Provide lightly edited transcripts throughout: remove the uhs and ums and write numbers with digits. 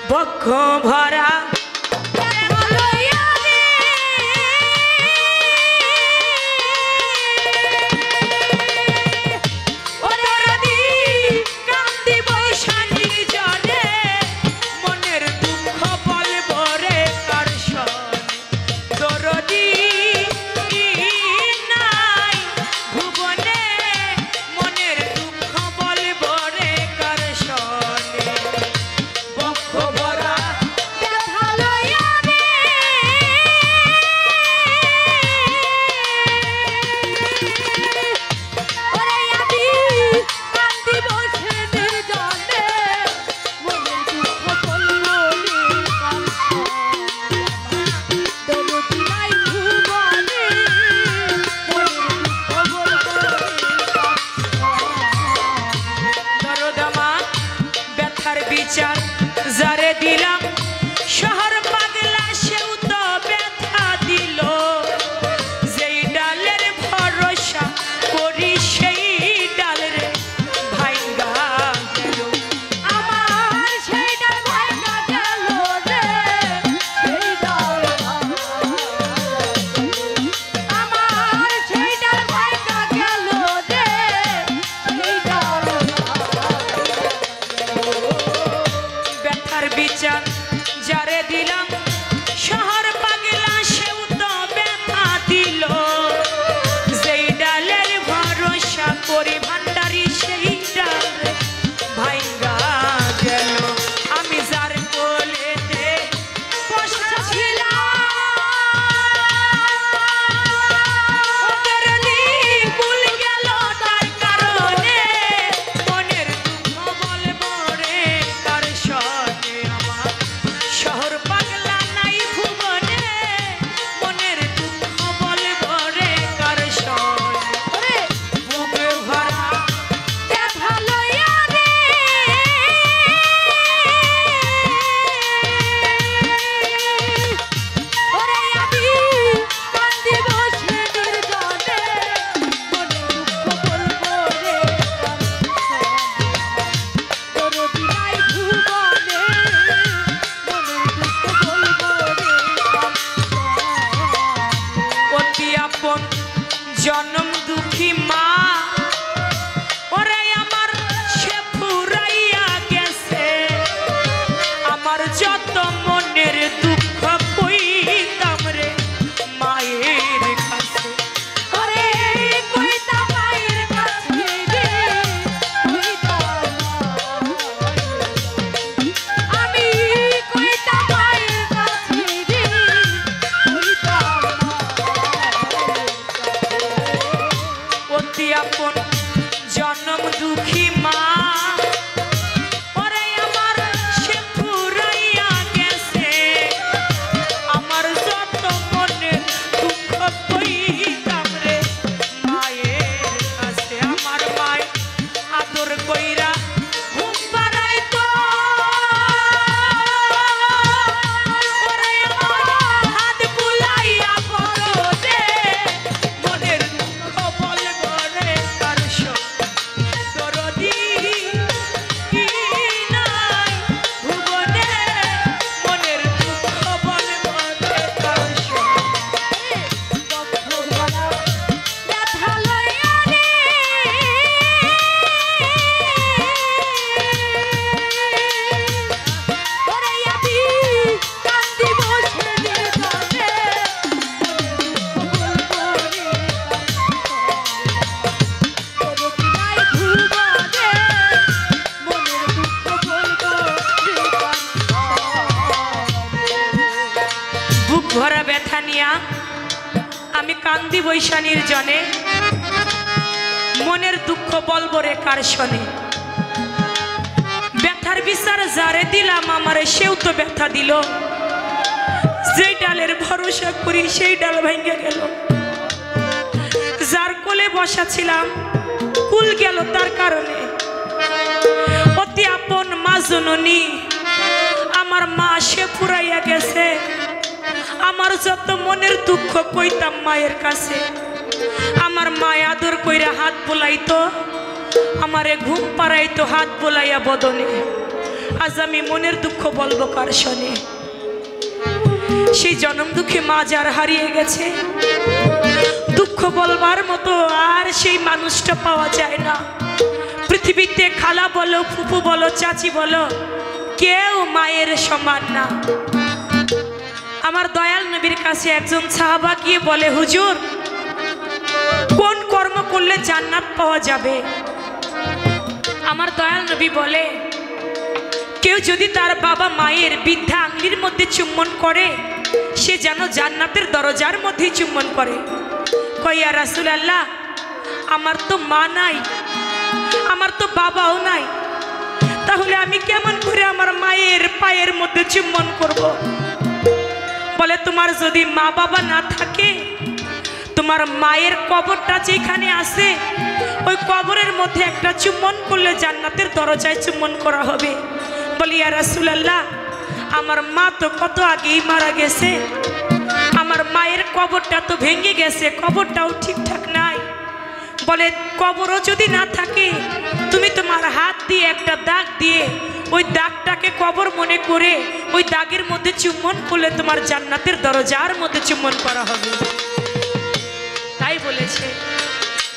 বক্ষ ভরা যারে দিলাম শহর পাগলা সেও তো ব্যথা দিল যেই ডালের ভরসা করি সেই ডাল রে ভাইঙ্গা গেল আমার সেই ডাল ভাইঙ্গা গেল রে সেই ডাল আমার সেই ডাল ভাইঙ্গা গেল রে সেই ডাল বিচার যারে দিলাম শহর পাগলা সেও তো ব্যথা দিল যেই ডালের ভরসা করি ভান্ডারি সেই ডাল ভাইঙ্গা গেল আমি যার কোলেতে বসা ছিলাম ওদের কুল গেল তার কারণে মনের দুঃখ বলবো রে কার সনে শহর পাগলা নাই ভুবনে মনের দুঃখ বলবো রে কার সনে বুক ভরা ব্যথা লইয়া রে ওরে আমি কান্দি বসে নির্জনে মনের দুঃখ বলবো রে কার সনে তোর বিনাই ভুবনে অতি আপন জনম দুঃখী মা ওরে আমার সে ফুরাইয়া গেছে আমার যত মনের দুঃখ কইতাম রে মায়ের কাছে ওরে কইতাম মায়ের কাছে রে আমি কইতাম মায়ের কাছে রে অতি আপন জনম দুঃখী মা ওরে আমার সে ফুরাইয়া গেছে আমার যত মনে দুঃখ কইতাম রে মায়ের কাছে আমার মায় আদর কইরা ঘুম পাড়াইতো ওরে আমার হাত বুলাইয়া বড় দে মনের দুঃখ বলবো রে কার দরদি কি নাই ভুবনে মনের দুঃখ বলবো রে কার বক্ষ ভরা ব্যথা লইয়া রে ওরে আমি কান্দি বসে নির্জনে মনের দুঃখ বলবো রে কার তোর বিনাই ভুবনে মনের দুঃখ বলবো রে কার বুক ভরা ব্যথা নিয়া আমি কান্দি বৈশা নির্জনে মনের দুঃখ বলবো রে কার শনে ব্যথার বিচার যারে দিলাম আমারে সেও তো ব্যথা দিল যেই ডালের ভরসা করি সেই ডাল ভাঙ্গা গেল যার কোলে বসা ছিলাম কুল গেল তার কারণে অতি আপন মা জননী আমার মা সে ফুরাইয়া গেছে আমার যত মনের দুঃখ কইতাম মায়ের কাছে আমার মা আদর কইরা হাত বুলাইতো আমারে ঘুম পাড়াইতো হাত বুলাইয়া বদনে আজ আমি মনের দুঃখ বলবো কার শোনে। সেই জনম দুঃখে মা যার হারিয়ে গেছে, দুঃখ বলবার মতো আর সেই মানুষটা পাওয়া যায় না। পৃথিবীতে খালা বলো, ফুপু বলো, চাচি বলো, কেউ মায়ের সমান না। আমার দয়াল নবীর কাছে একজন সাহাবা গিয়ে বলে, হুজুর কোন কর্ম করলে জান্নাত পাওয়া যাবে? আমার দয়াল নবী বলে, কেউ যদি তার বাবা মায়ের বৃদ্ধা আঙ্গুলির মধ্যে চুম্বন করে, সে যেন জান্নাতের দরজার মধ্যেই চুম্বন করে। কইয়া রাসূলুল্লাহ, আমার তো মা নাই, আমার তো বাবাও নাই, তাহলে আমি কেমন করে আমার মায়ের পায়ের মধ্যে চুম্বন করব? বলে, তোমার যদি মা বাবা না থাকে, তোমার মায়ের কবরটা যেখানে আছে, ওই কবরের মধ্যে একটা চুম্বন করলে জান্নাতের দরজায় চুম্বন করা হবে। বলি, ইয়া রাসূলুল্লাহ, আমার মা তো কত আগেই মারা গেছে, আমার মায়ের কবরটা তো ভেঙে গেছে, কবরটাও ঠিকঠাক নাই। বলে, কবরও যদি না থাকে, তুমি তোমার হাত দিয়ে একটা দাগ দিয়ে ওই দাগটাকে কবর মনে করে ওই দাগের মধ্যে চুম্বন করলে তোমার জান্নাতের দরজার মধ্যে চুম্বন করা হবে। তাই বলেছে,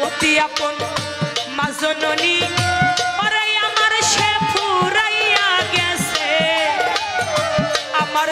অতি আপন মা জননী ওরে আমার সে ফুরাইয়া গেছে, আমার